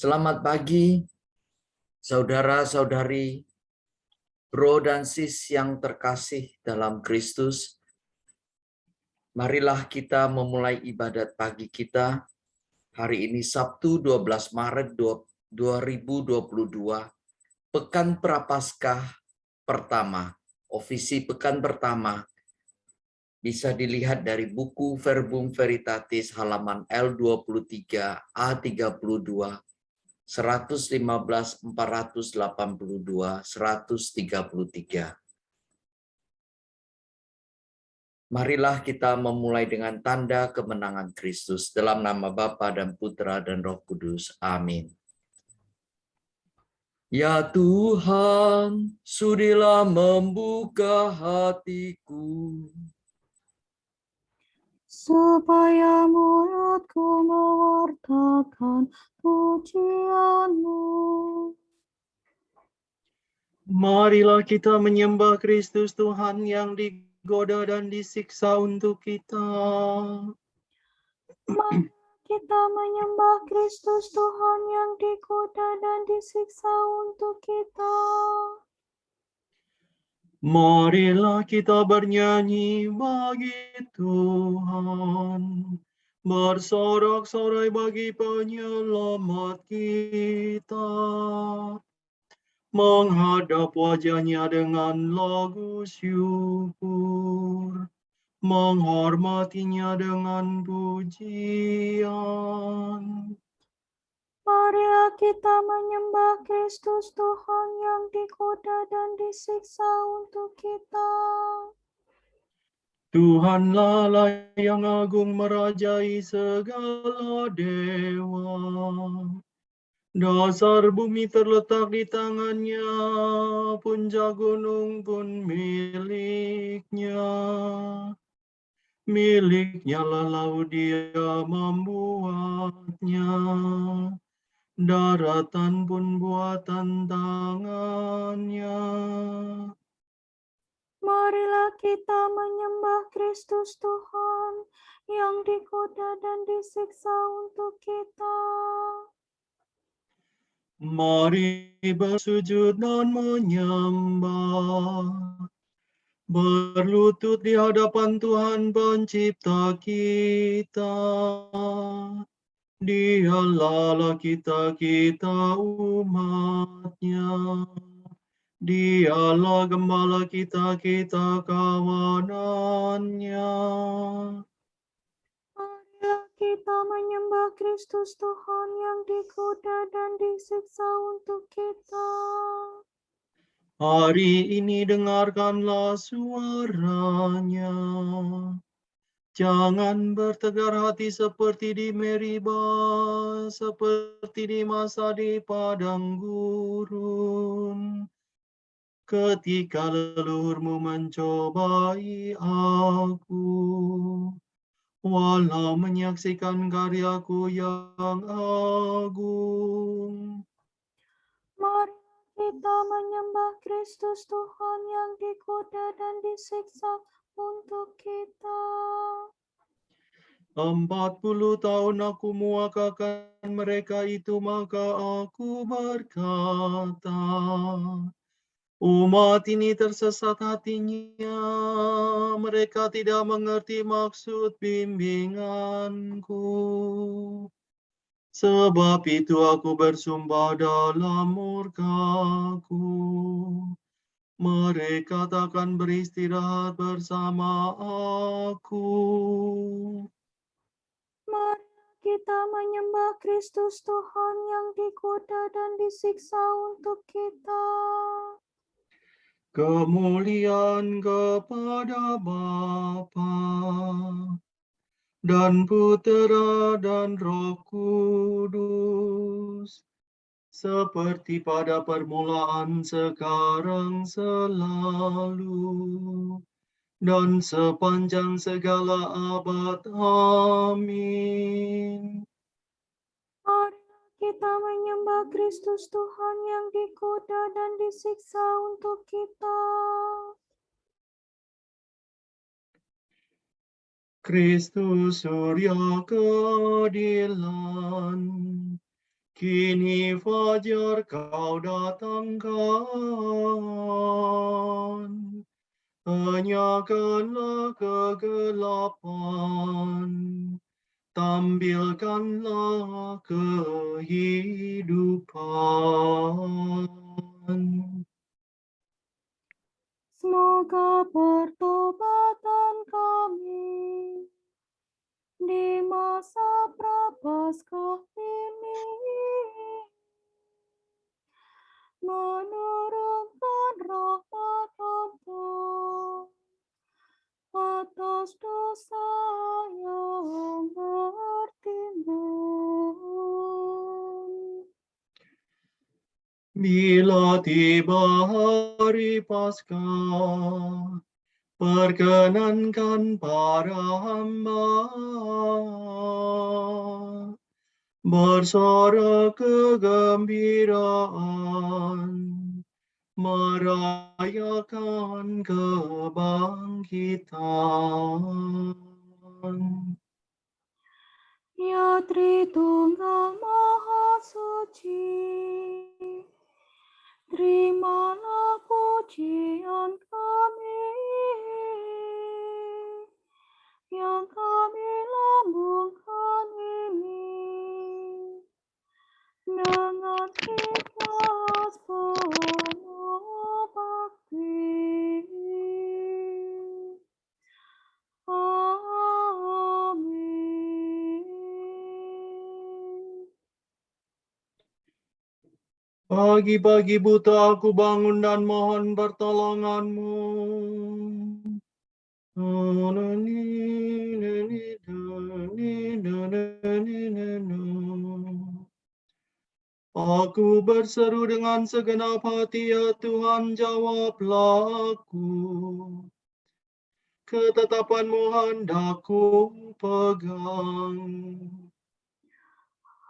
Selamat pagi, saudara-saudari, bro dan sis yang terkasih dalam Kristus. Marilah kita memulai ibadat pagi kita hari ini Sabtu 12 Maret 2022, Pekan Prapaskah pertama. Ofisi Pekan pertama bisa dilihat dari buku Verbum Veritatis halaman L23 A32. 115, 482, 133. Marilah kita memulai dengan tanda kemenangan Kristus dalam nama Bapa dan Putra dan Roh Kudus. Amin. Ya Tuhan, sudilah membuka hatiku, supaya mulutku mewartakan pujian-Mu. Marilah kita menyembah Kristus Tuhan yang digoda dan disiksa untuk kita. Mari kita menyembah Kristus Tuhan yang digoda dan disiksa untuk kita. Marilah kita bernyanyi bagi Tuhan, bersorak-sorai bagi penyelamat kita, menghadap wajah-Nya dengan lagu syukur, menghormati-Nya dengan pujian. Marilah kita menyembah Kristus Tuhan yang digoda dan disiksa untuk kita. Tuhanlah Allah yang agung merajai segala dewa. Dasar bumi terletak di tangan-Nya, puncak gunung pun milik-Nya. Milik-Nya lah laut, Dia membuatnya. Daratan pun buatan tangan-Nya. Marilah kita menyembah Kristus Tuhan yang digoda dan disiksa untuk kita. Mari bersujud dan menyembah, berlutut di hadapan Tuhan Pencipta kita. Dialah Allah kita umat-Nya. Dialah Gembala kita kawanan-Nya. Marilah kita menyembah Kristus Tuhan yang digoda dan disiksa untuk kita. Hari ini dengarkanlah suara-Nya. Jangan bertegar hati seperti di Meribah, seperti di masa di padang gurun. Ketika leluhurmu mencobai aku, walau menyaksikan karyaku yang agung. Mari kita menyembah Kristus Tuhan yang digoda dan disiksa untuk kita. 40 tahun aku muakakan mereka itu, maka aku berkata, umat ini tersesat hatinya, mereka tidak mengerti maksud bimbinganku. Sebab itu aku bersumpah dalam murkaku, mereka takkan beristirahat bersama aku. Mari kita menyembah Kristus Tuhan yang digoda dan disiksa untuk kita. Kemuliaan kepada Bapa dan Putera dan Roh Kudus, seperti pada permulaan, sekarang, selalu, dan sepanjang segala abad. Amin. Mari kita menyembah Kristus Tuhan yang digoda dan disiksa untuk kita. Kristus Surya keadilan, Kini fajar kau datangkan, henyakanlah kegelapan, tampilkanlah kehidupan. Semoga pertobatan kami di masa Prapaskah ini menurunkan rahmat Allah atas dosa yang bertimbun. Bila tiba hari Paskah, perkenankan para hamba bersorak kegembiraan, merayakan kebangkitan. Ya Tritunggal Maha Suci, terimalah pujian kami yang kami lambungkan ini dengan ikhlas penuh bakti. Amin. Pagi-pagi buta aku bangun dan mohon pertolonganmu. Aku berseru dengan segenap hati, ya Tuhan, jawablah aku. Ketetapanmu hendak ku pegang.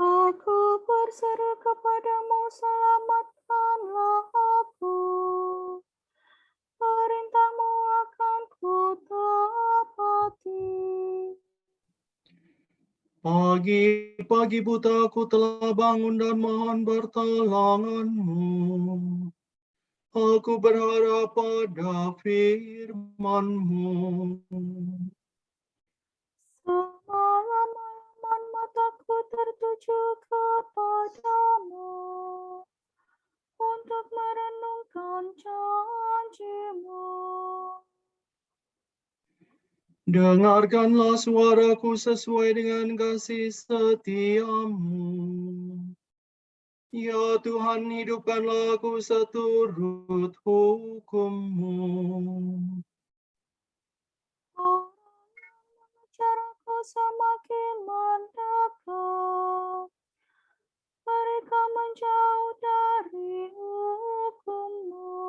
Aku berseru kepadamu, selamatkanlah aku. Perintahmu akan ku taati. Pagi-pagi buta aku telah bangun dan mohon pertolonganmu. Aku berharap pada firman-Mu. Semalam-malaman mataku tertuju kepadamu untuk merenungkan janji-Mu. Dengarkanlah suaraku sesuai dengan kasih setia-Mu. Ya Tuhan, hidupkanlah aku seturut hukum-Mu. Orang yang mengejar aku semakin mendekat. Mereka menjauh dari hukum-Mu.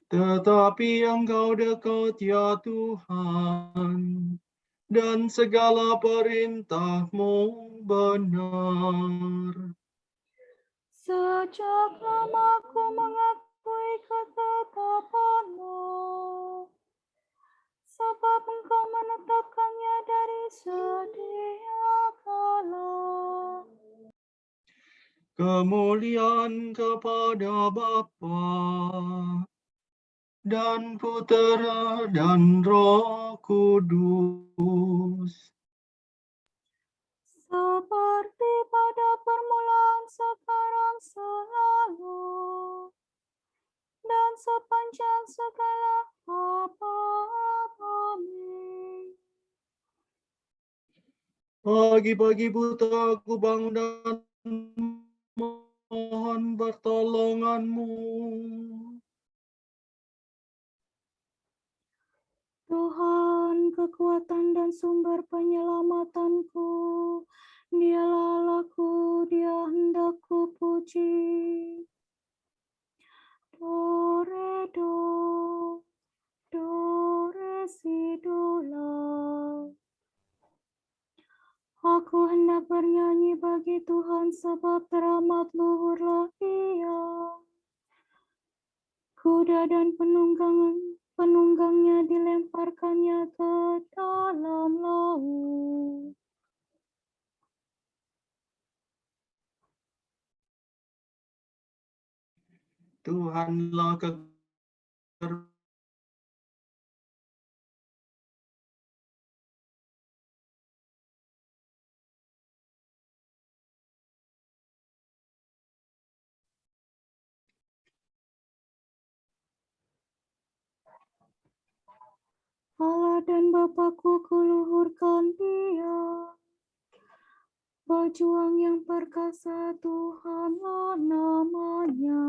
Tetapi Engkau dekat, ya Tuhan, dan segala perintah-Mu benar. Sejak lama aku mengakui ketetapan-Mu, sebab Engkau menetapkannya dari sedia kala. Kemuliaan kepada Bapa dan Putera dan Roh Kudus. Seperti pada permulaan, sekarang, selalu, dan sepanjang segala abad. Amin. Pagi-pagi buta aku bangun dan mohon pertolongan-Mu. Tuhan, kekuatan dan sumber penyelamatanku, Dialah Allahku, Dia hendak ku puji. Do, re, do, re, si, do, la. Aku hendak bernyanyi bagi Tuhan, sebab teramat luhurlah Ia. Kuda dan penunggangnya dilemparkannya ke dalam laut. Tuhanlah Allah dan Bapakku, kuluhurkan Dia. Berjuang yang perkasa, Tuhanlah namanya.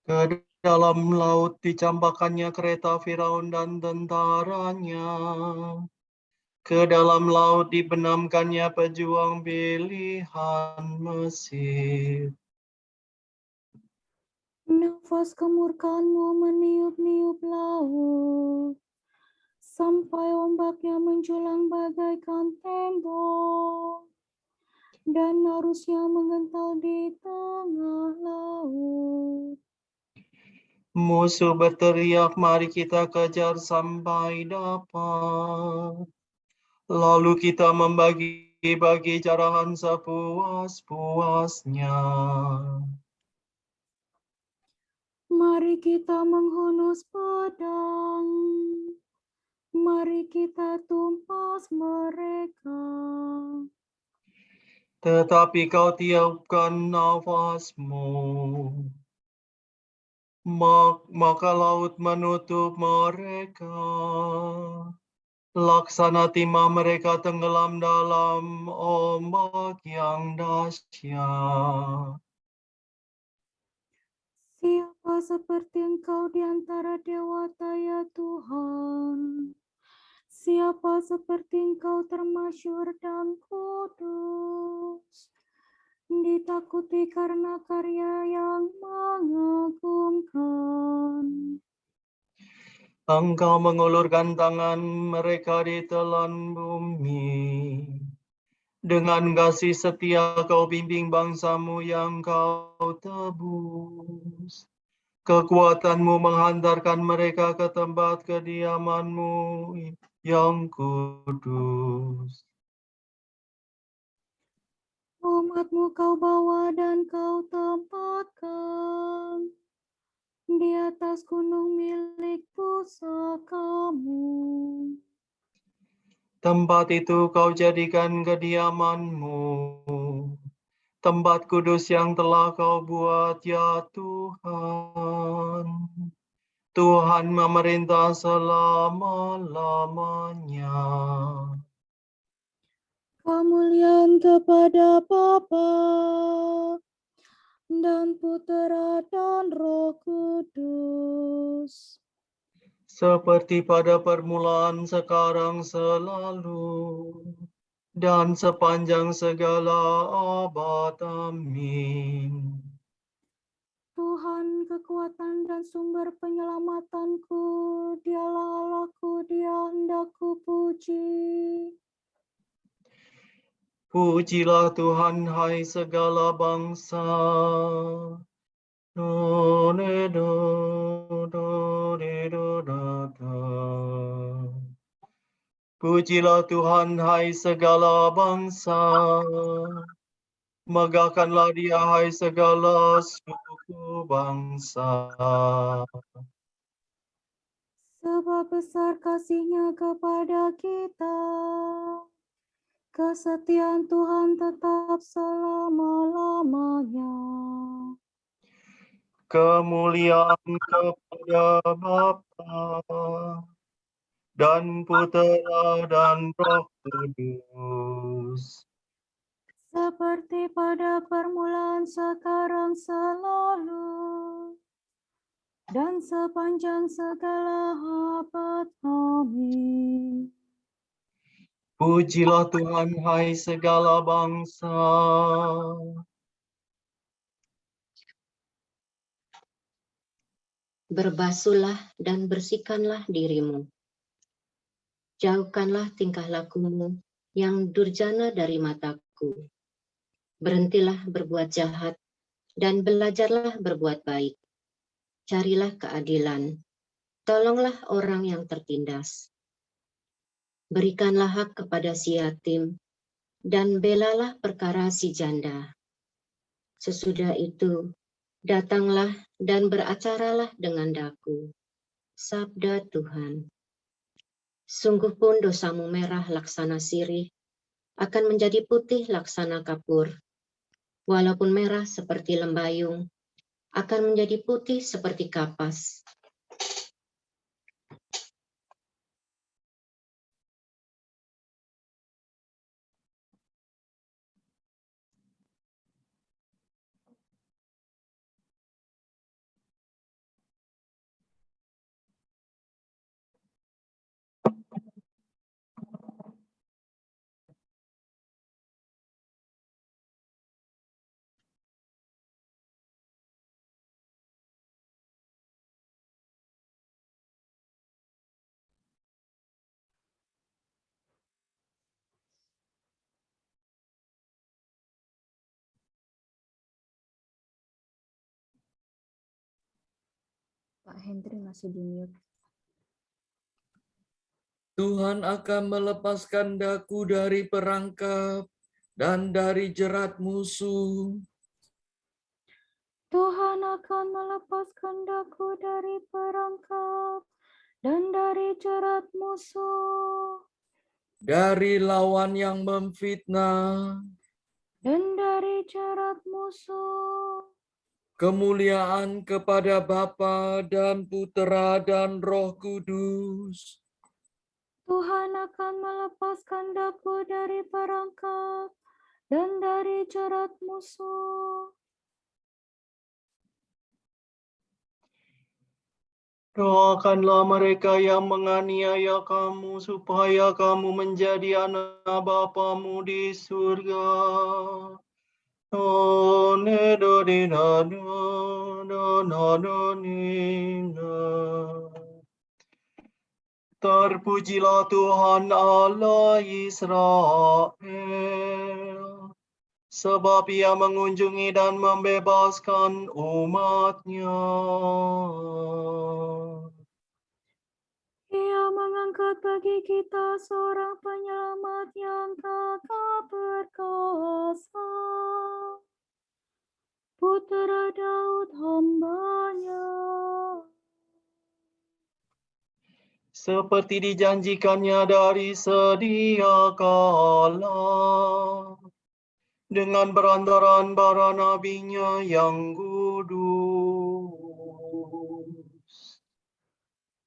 Ke dalam laut dicampakkannya kereta Firaun dan tentaranya. Ke dalam laut dibenamkannya pejuang pilihan Mesir. Nafas kemurkaanmu meniup-niup laut, sampai ombaknya menjulang bagaikan tembok, dan arusnya menggental di tengah laut. Musuh berteriak, mari kita kejar sampai dapat. Lalu kita membagi-bagi jarahan sepuas-puasnya. Mari kita menghunus pedang, mari kita tumpas mereka. Tetapi kau tiupkan nafasmu, maka laut menutup mereka. Laksana timah mereka tenggelam dalam ombak yang dahsyat. Siapa seperti Engkau di antara dewata, ya Tuhan? Siapa seperti Engkau termasyhur dan kudus, ditakuti karena karya yang mengagumkan. Engkau mengulurkan tangan, mereka ditelan bumi. Dengan kasih setia kau bimbing bangsamu yang kau tebus. Kekuatanmu menghantarkan mereka ke tempat kediamanmu yang kudus. Umatmu kau bawa dan kau tempatkan di atas gunung milik pusakamu. Tempat itu kau jadikan kediamanmu, tempat kudus yang telah kau buat, ya Tuhan. Tuhan memerintah selama-lamanya. Kemuliaan kepada Bapa dan Putera dan Roh Kudus. Seperti pada permulaan, sekarang, selalu, dan sepanjang segala abad. Amin. Tuhan kekuatan dan sumber penyelamatanku, Dialah Allahku, Dia hendak kupuji. Pujilah Tuhan, hai segala bangsa. Do, re, do, re, do, da, da. Pujilah Tuhan, hai segala bangsa. Megahkanlah Dia, hai segala suku bangsa. Sebab besar kasih-Nya kepada kita, kesetiaan Tuhan tetap selama-lamanya. Kemuliaan kepada Bapa dan Putera dan Roh Kudus. Seperti pada permulaan, sekarang, selalu, dan sepanjang segala abad. Amin. Pujilah Tuhan, hai segala bangsa. Berbasuhlah dan bersihkanlah dirimu. Jauhkanlah tingkah lakumu yang durjana dari mataku. Berhentilah berbuat jahat dan belajarlah berbuat baik. Carilah keadilan, tolonglah orang yang tertindas. Berikanlah hak kepada si yatim dan belalah perkara si janda. Sesudah itu, datanglah dan beracaralah dengan daku. Sabda Tuhan. Sungguh pun dosamu merah laksana sirih, akan menjadi putih laksana kapur. Walaupun merah seperti lembayung, akan menjadi putih seperti kapas. Pak Hendri masih di mute. Tuhan akan melepaskan daku dari perangkap dan dari jerat musuh. Tuhan akan melepaskan daku dari perangkap dan dari jerat musuh, Dari lawan yang memfitnah, dan dari jerat musuh. kemuliaan kepada Bapa dan Putera dan Roh Kudus. Tuhan akan melepaskan daku dari perangkap dan dari jerat musuh. Doakanlah mereka yang menganiaya kamu, supaya kamu menjadi anak Bapamu di surga. Terpujilah Tuhan Allah Israel, sebab Ia mengunjungi dan membebaskan umat-Nya. Ia mengangkat bagi kita seorang penyelamat yang kakak perkasa, Putera Daud hamba-Nya. Seperti dijanjikannya dari sedia kala, dengan berantaran para nabinya yang kudus.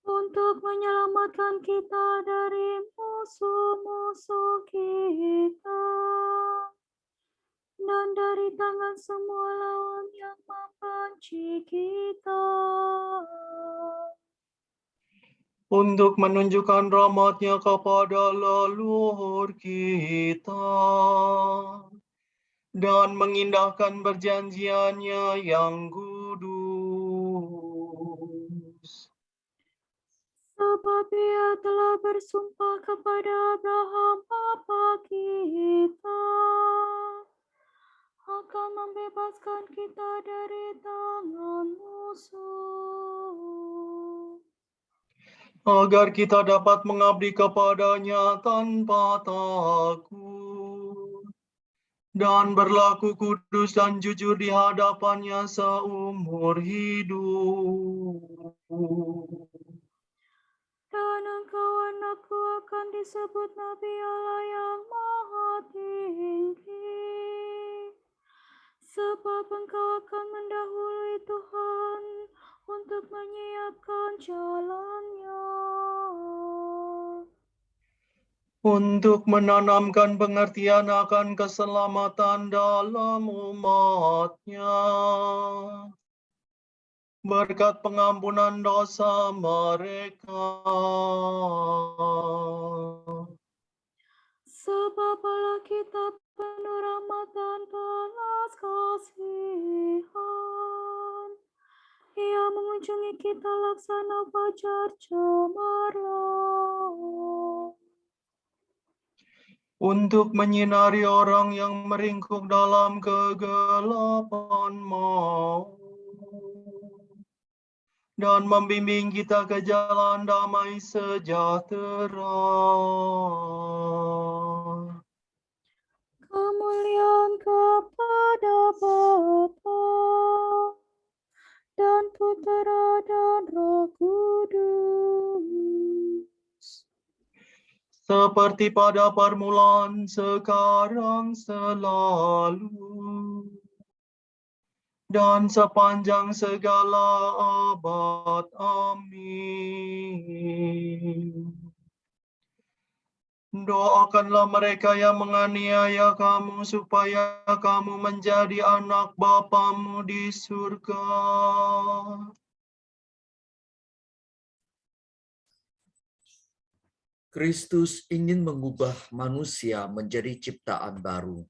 Untuk menyelamatkan kita dari musuh-musuh kita dan dari tangan semua lawan yang membenci kita. Untuk menunjukkan rahmat-Nya kepada leluhur kita dan mengindahkan perjanjian-Nya yang kudus. Sebab Ia telah bersumpah kepada Abraham bapa kita akan membebaskan kita dari tangan musuh, Agar kita dapat mengabdi kepada-Nya tanpa takut dan berlaku kudus dan jujur di hadapan-Nya seumur hidup. dan engkau anakku akan disebut Nabi Allah yang Maha Tinggi, sebab engkau akan mendahului Tuhan untuk menyiapkan jalan-Nya, Untuk menanamkan pengertian akan keselamatan dalam umat-Nya, berkat pengampunan dosa mereka. Sebab Allah kita penuh rahmat dan belas kasihan. Ia mengunjungi kita laksana fajar cemerlang, Untuk menyinari orang yang meringkuk dalam kegelapan maut, dan membimbing kita ke jalan damai sejahtera. kemuliaan kepada kepada Bapa dan Putera dan Roh Kudus. Seperti pada permulaan, sekarang, selalu, dan sepanjang segala abad. Amin. Doakanlah mereka yang menganiaya kamu, supaya kamu menjadi anak Bapamu di surga. Kristus ingin mengubah manusia menjadi ciptaan baru.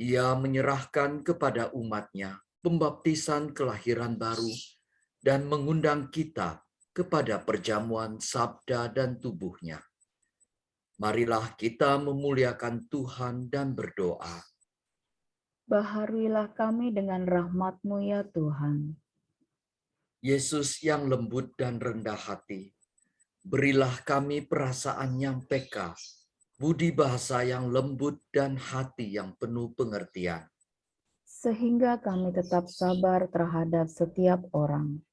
Ia menyerahkan kepada umatnya pembaptisan kelahiran baru dan mengundang kita kepada perjamuan sabda dan tubuhnya. Marilah kita memuliakan Tuhan dan berdoa. Baharuilah kami dengan rahmat-Mu ya Tuhan. Yesus yang lembut dan rendah hati, berilah kami perasaan yang peka, budi bahasa yang lembut dan hati yang penuh pengertian. Sehingga kami tetap sabar terhadap setiap orang.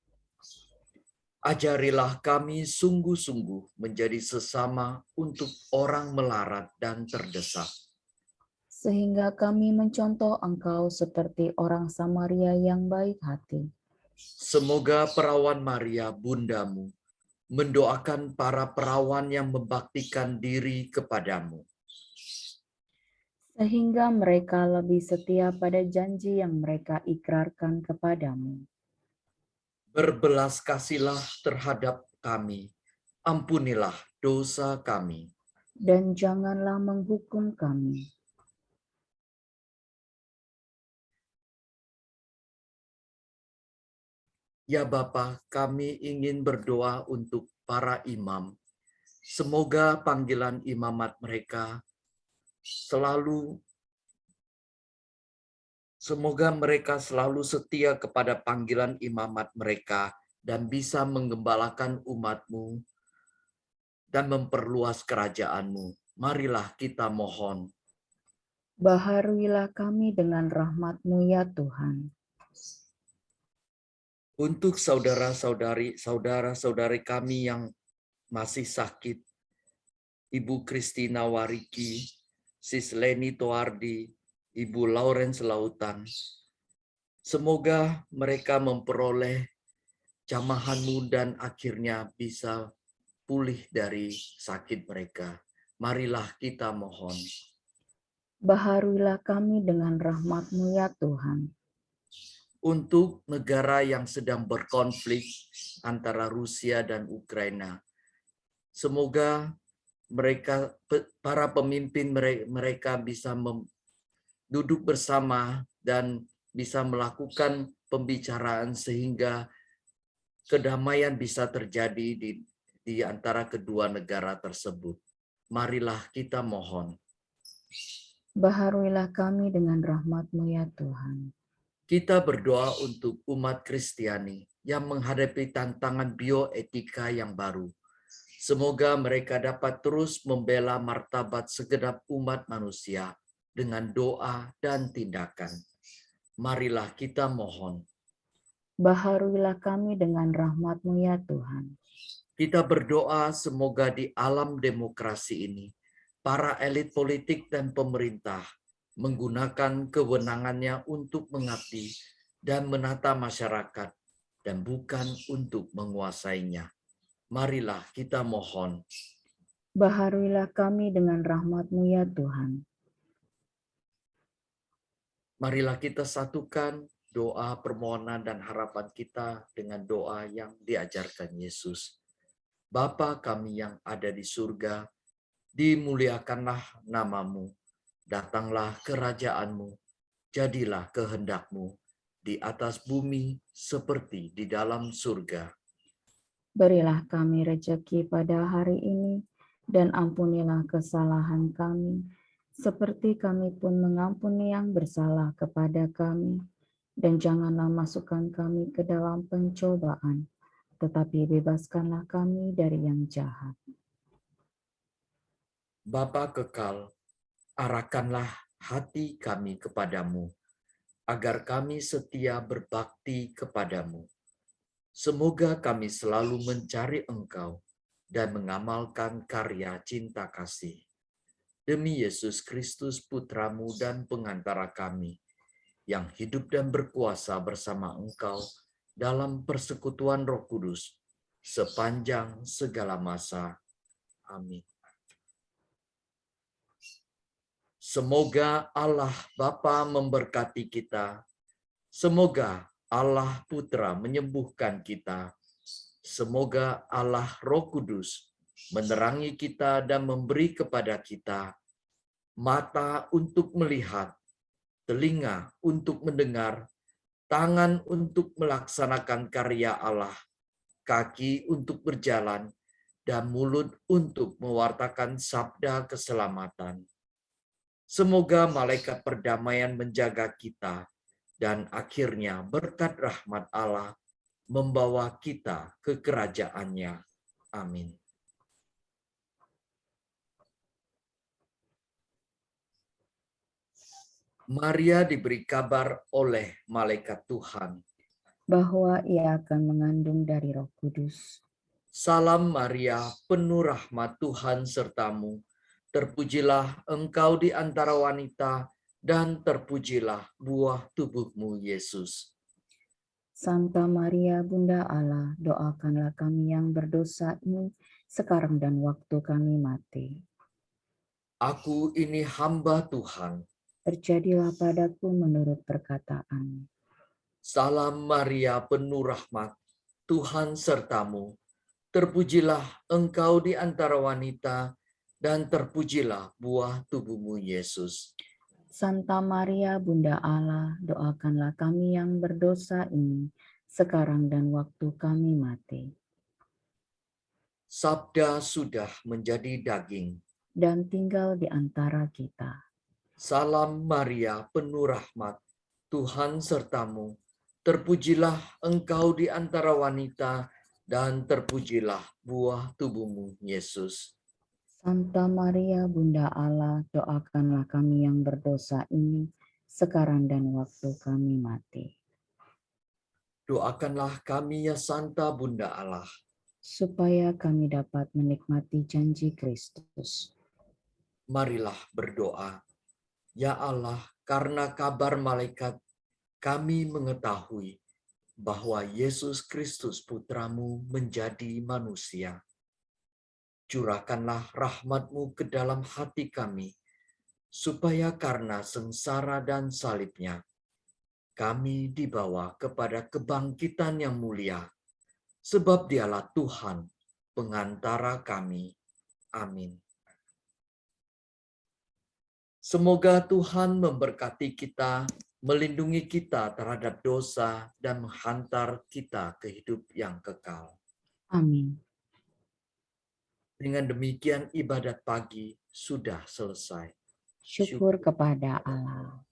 Ajarilah kami sungguh-sungguh menjadi sesama untuk orang melarat dan terdesak. Sehingga kami mencontoh Engkau seperti orang Samaria yang baik hati. Semoga perawan Maria, bundamu, mendoakan para perawan yang membaktikan diri kepadamu. Sehingga mereka lebih setia pada janji yang mereka ikrarkan kepadamu. Berbelas kasihlah terhadap kami, ampunilah dosa kami. Dan janganlah menghukum kami. Ya Bapa, kami ingin berdoa untuk para imam. Semoga panggilan imamat mereka Semoga mereka selalu setia kepada panggilan imamat mereka dan bisa menggembalakan umat-Mu dan memperluas kerajaan-Mu. Marilah kita mohon. Baharuilah kami dengan rahmat-Mu ya Tuhan. Untuk saudara-saudari kami yang masih sakit, Ibu Kristina Wariki, Sis Leni Toardi, Ibu Lawrence Lautan, semoga mereka memperoleh jamahan-Mu dan akhirnya bisa pulih dari sakit mereka. Marilah kita mohon. Baharuilah kami dengan rahmat-Mu ya Tuhan. Untuk negara yang sedang berkonflik antara Rusia dan Ukraina, semoga para pemimpin mereka bisa duduk bersama dan bisa melakukan pembicaraan sehingga kedamaian bisa terjadi di antara kedua negara tersebut. Marilah kita mohon. Baharuilah kami dengan rahmat-Mu ya Tuhan. Kita berdoa untuk umat Kristiani yang menghadapi tantangan bioetika yang baru. Semoga mereka dapat terus membela martabat segenap umat manusia dengan doa dan tindakan. Marilah kita mohon. Baharuilah kami dengan rahmat-Mu ya Tuhan. Kita berdoa semoga di alam demokrasi ini, para elit politik dan pemerintah menggunakan kewenangannya untuk mengabdi dan menata masyarakat dan bukan untuk menguasainya. Marilah kita mohon. Baharuilah kami dengan rahmat-Mu ya Tuhan. Marilah kita satukan doa, permohonan, dan harapan kita dengan doa yang diajarkan Yesus. Bapa kami yang ada di surga, dimuliakanlah nama-Mu. Datanglah kerajaan-Mu, jadilah kehendak-Mu di atas bumi seperti di dalam surga. Berilah kami rejeki pada hari ini, dan ampunilah kesalahan kami, seperti kami pun mengampuni yang bersalah kepada kami. Dan janganlah masukkan kami ke dalam pencobaan, tetapi bebaskanlah kami dari yang jahat. Bapa kekal, arahkanlah hati kami kepadamu, agar kami setia berbakti kepadamu. Semoga kami selalu mencari Engkau dan mengamalkan karya cinta kasih. Demi Yesus Kristus Putramu dan pengantara kami, yang hidup dan berkuasa bersama Engkau dalam persekutuan Roh Kudus, sepanjang segala masa. Amin. Semoga Allah Bapa memberkati kita. Semoga Allah Putra menyembuhkan kita. Semoga Allah Roh Kudus menerangi kita dan memberi kepada kita mata untuk melihat, telinga untuk mendengar, tangan untuk melaksanakan karya Allah, kaki untuk berjalan, dan mulut untuk mewartakan sabda keselamatan. Semoga malaikat perdamaian menjaga kita, dan akhirnya berkat rahmat Allah membawa kita ke kerajaannya. Amin. Maria diberi kabar oleh malaikat Tuhan. bahwa ia akan mengandung dari Roh Kudus. Salam Maria, penuh rahmat Tuhan sertamu. Terpujilah engkau di antara wanita, dan terpujilah buah tubuhmu, Yesus. Santa Maria, Bunda Allah, doakanlah kami yang berdosa ini, sekarang dan waktu kami mati. Aku ini hamba Tuhan. Terjadilah padaku menurut perkataan. Salam Maria, penuh rahmat, Tuhan sertamu. Terpujilah engkau di antara wanita, dan terpujilah buah tubuhmu, Yesus. Santa Maria, Bunda Allah, doakanlah kami yang berdosa ini, sekarang dan waktu kami mati. Sabda sudah menjadi daging. Dan tinggal di antara kita. Salam Maria, penuh rahmat, Tuhan sertamu. Terpujilah engkau di antara wanita, dan terpujilah buah tubuhmu, Yesus. Santa Maria, Bunda Allah, doakanlah kami yang berdosa ini, sekarang dan waktu kami mati. Doakanlah kami ya Santa Bunda Allah, Supaya kami dapat menikmati janji Kristus. marilah berdoa. Ya Allah, karena kabar malaikat, kami mengetahui bahwa Yesus Kristus Putramu menjadi manusia. Curahkanlah rahmat-Mu ke dalam hati kami, supaya karena sengsara dan salibnya, kami dibawa kepada kebangkitan yang mulia, sebab Dialah Tuhan, pengantara kami. Amin. Semoga Tuhan memberkati kita, melindungi kita terhadap dosa, dan menghantar kita ke hidup yang kekal. Amin. Dengan demikian ibadat pagi sudah selesai. Syukur kepada Allah.